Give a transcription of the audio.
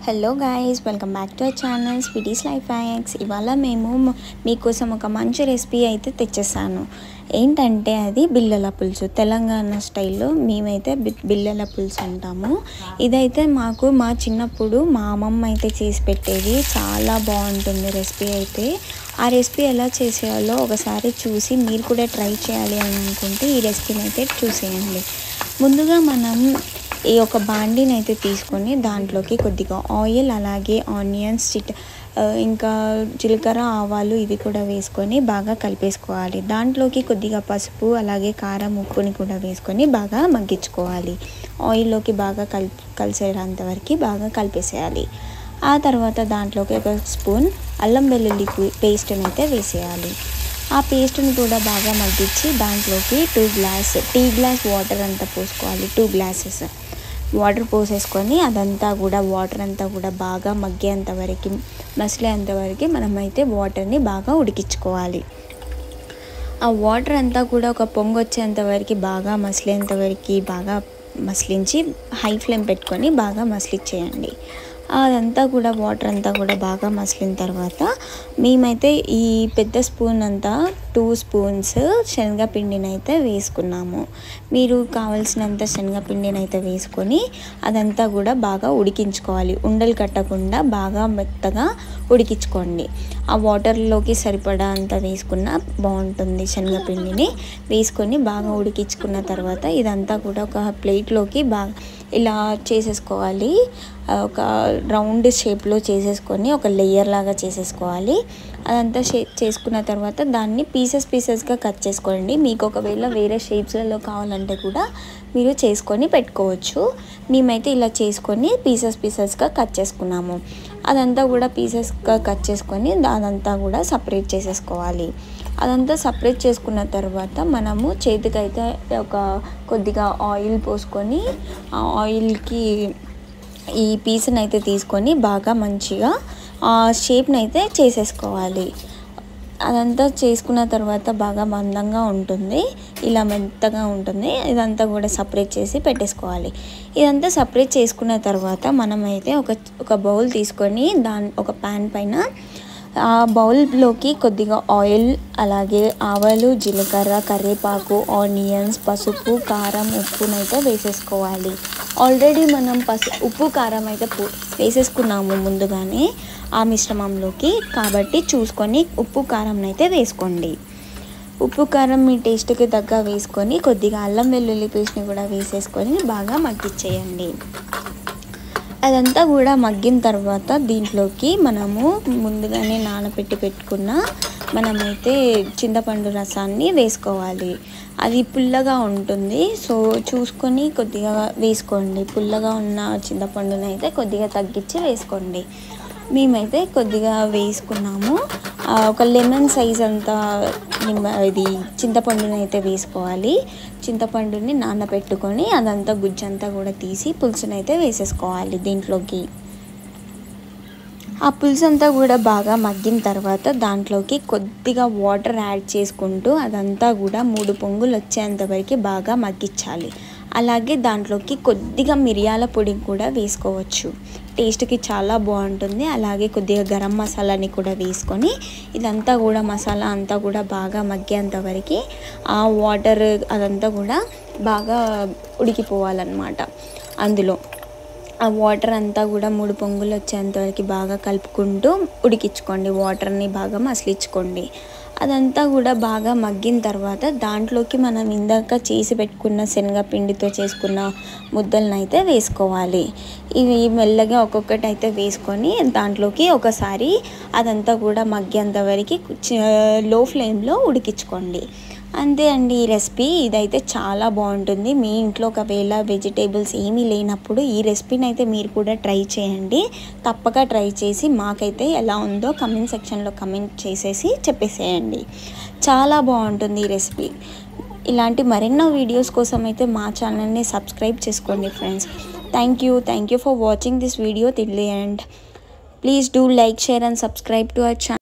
Hello guys, welcome back to our channel sweeties life hacks. ఇవాళ మేము మీకోసం ఒక మంచి రెసిపీ అయితే తెచ్చేసాను. ఏంటంటే అది బిళ్ళల పులుసు. తెలంగాణ స్టైల్లో మేమైతే బిళ్ళల పులుసు అంటాము. ఇదైతే మాకు మా చిన్నప్పుడు మా అమ్మమ్మ అయితే చేసి పెట్టేది. చాలా బాగుంటుంది రెసిపీ అయితే. ఆ రెసిపీ ఎలా చేసేయాలో ఒకసారి చూసి మీరు కూడా ట్రై చేయాలి అని అనుకుంటే ఈ రెసిపీని అయితే చూసేయండి. ముందుగా మనం ఈ ఒక బాండీని అయితే తీసుకొని దాంట్లోకి కొద్దిగా ఆయిల్, అలాగే ఆనియన్స్, ఇంకా జీలకర్ర, ఆవాలు ఇవి కూడా వేసుకొని బాగా కలిపేసుకోవాలి. దాంట్లోకి కొద్దిగా పసుపు, అలాగే కారం, ఉప్పుని కూడా వేసుకొని బాగా మగ్గించుకోవాలి. ఆయిల్లోకి బాగా కలిసేంత వరకు బాగా కలిపేసేయాలి. ఆ తర్వాత దాంట్లోకి ఒక స్పూన్ అల్లం వెల్లుల్లి పేస్ట్ని అయితే వేసేయాలి. ఆ పేస్ట్ని కూడా బాగా మగ్గించి దాంట్లోకి టీ గ్లాస్ వాటర్ అంతా పోసుకోవాలి. 2 గ్లాసెస్ వాటర్ పోసేసుకొని అదంతా కూడా వాటర్ అంతా కూడా బాగా మగ్గేంత వరకు, మసిలేంత వరకు మనమైతే వాటర్ని బాగా ఉడికించుకోవాలి. ఆ వాటర్ అంతా కూడా ఒక పొంగు వచ్చేంత వరకు బాగా మసిలేంత వరకు బాగా మసిలించి హై ఫ్లేమ్ పెట్టుకొని బాగా మసిలిచ్చేయండి. అదంతా కూడా వాటర్ అంతా కూడా బాగా మసిలిన తర్వాత మేమైతే ఈ పెద్ద స్పూన్ అంతా 2 స్పూన్స్ శనగపిండిని అయితే వేసుకున్నాము. మీరు కావాల్సినంత శనగపిండిని అయితే వేసుకొని అదంతా కూడా బాగా ఉడికించుకోవాలి. ఉండలు కట్టకుండా బాగా మెత్తగా ఉడికించుకోండి. ఆ వాటర్లోకి సరిపడా అంత వేసుకున్న బాగుంటుంది. శనగపిండిని వేసుకొని బాగా ఉడికించుకున్న తర్వాత ఇదంతా కూడా ఒక ప్లేట్లోకి బాగా ఇలా చేసేసుకోవాలి. ఒక రౌండ్ షేప్లో చేసేసుకొని ఒక లేయర్ లాగా చేసేసుకోవాలి. అదంతా చేసుకున్న తర్వాత దాన్ని పీసెస్గా కట్ చేసుకోండి. మీకు ఒకవేళ వేరే షేప్స్లలో కావాలంటే కూడా మీరు చేసుకొని పెట్టుకోవచ్చు. మేమైతే ఇలా చేసుకొని పీసెస్గా కట్ చేసుకున్నాము. అదంతా కూడా పీసెస్గా కట్ చేసుకొని అదంతా కూడా సపరేట్ చేసేసుకోవాలి. అదంతా సపరేట్ చేసుకున్న తర్వాత మనము చేతికైతే ఒక కొద్దిగా ఆయిల్ పోసుకొని ఆ ఆయిల్కి ఈ పీస్ని అయితే తీసుకొని బాగా మంచిగా ఆ షేప్ని అయితే చేసేసుకోవాలి. అదంతా చేసుకున్న తర్వాత బాగా మందంగా ఉంటుంది, ఇలా మెత్తగా ఉంటుంది. ఇదంతా కూడా సపరేట్ చేసి పెట్టేసుకోవాలి. ఇదంతా సపరేట్ చేసుకున్న తర్వాత మనమైతే ఒక బౌల్ తీసుకొని ఒక ప్యాన్ పైన ఆ బౌల్లోకి కొద్దిగా ఆయిల్, అలాగే ఆవాలు, జీలకర్ర, కరివేపాకు, ఆనియన్స్, పసుపు, కారం, ఉప్పునైతే వేసేసుకోవాలి. ఆల్రెడీ మనం ఉప్పు, కారం అయితే వేసేసుకున్నాము ముందుగానే ఆ మిశ్రమంలోకి, కాబట్టి చూసుకొని ఉప్పు, కారం అయితే వేసుకోండి. ఉప్పు, కారం మీ టేస్ట్కి తగ్గ వేసుకొని కొద్దిగా అల్లం వెల్లుల్లి పేస్ట్ని కూడా వేసేసుకొని బాగా మగ్గిచ్చేయండి. అదంతా కూడా మగ్గిన తర్వాత దీంట్లోకి మనము ముందుగానే నానబెట్టి పెట్టుకున్న మనమైతే చింతపండు రసాన్ని వేసుకోవాలి. అది పుల్లగా ఉంటుంది, సో చూసుకొని కొద్దిగా వేసుకోండి. పుల్లగా ఉన్న చింతపండుని అయితే కొద్దిగా తగ్గించి వేసుకోండి. మేమైతే కొద్దిగా వేసుకున్నాము. ఒక లెమన్ సైజ్ అంతా ఇది చింతపండుని అయితే వేసుకోవాలి. చింతపండుని నానబెట్టుకొని అదంతా గుజ్జంతా కూడా తీసి పులుసుని అయితే వేసేసుకోవాలి దీంట్లోకి. ఆ పులుసు అంతా కూడా బాగా మగ్గిన తర్వాత దాంట్లోకి కొద్దిగా వాటర్ యాడ్ చేసుకుంటూ అదంతా కూడా 3 పొంగులు వచ్చేంత వరకు బాగా మగ్గించాలి. అలాగే దాంట్లోకి కొద్దిగా మిరియాల పొడి కూడా వేసుకోవచ్చు, టేస్ట్కి చాలా బాగుంటుంది. అలాగే కొద్దిగా గరం మసాలాని కూడా వేసుకొని ఇదంతా కూడా మసాలా అంతా కూడా బాగా మగ్గేంత వరకు ఆ వాటర్ అదంతా కూడా బాగా ఉడికిపోవాలన్నమాట. అందులో ఆ వాటర్ అంతా కూడా 3 పొంగులు వచ్చేంత వరకు బాగా కలుపుకుంటూ ఉడికించుకోండి. వాటర్ని బాగా మసిలించుకోండి. అదంతా కూడా బాగా మగ్గిన తర్వాత దాంట్లోకి మనం ఇందాక చేసి పెట్టుకున్న శనగపిండితో చేసుకున్న ముద్దలను అయితే వేసుకోవాలి. ఇవి మెల్లగా ఒక్కొక్కటి అయితే వేసుకొని దాంట్లోకి ఒకసారి అదంతా కూడా మగ్గేంత వరకు లో ఫ్లేమ్లో ఉడికించుకోండి. అంతే అండి ఈ రెసిపీ. ఇదైతే చాలా బాగుంటుంది. మీ ఇంట్లో ఒకవేళ వెజిటేబుల్స్ ఏమీ లేనప్పుడు ఈ రెసిపీని అయితే మీరు కూడా ట్రై చేయండి. తప్పక ట్రై చేసి మాకైతే ఎలా ఉందో కమెంట్ సెక్షన్లో కమెంట్ చేసేసి చెప్పేసేయండి. చాలా బాగుంటుంది ఈ రెసిపీ. ఇలాంటి మరెన్నో వీడియోస్ కోసం అయితే మా ఛానల్ని సబ్స్క్రైబ్ చేసుకోండి friends. Thank you for watching this video till the end. Please do like, share and subscribe to our channel.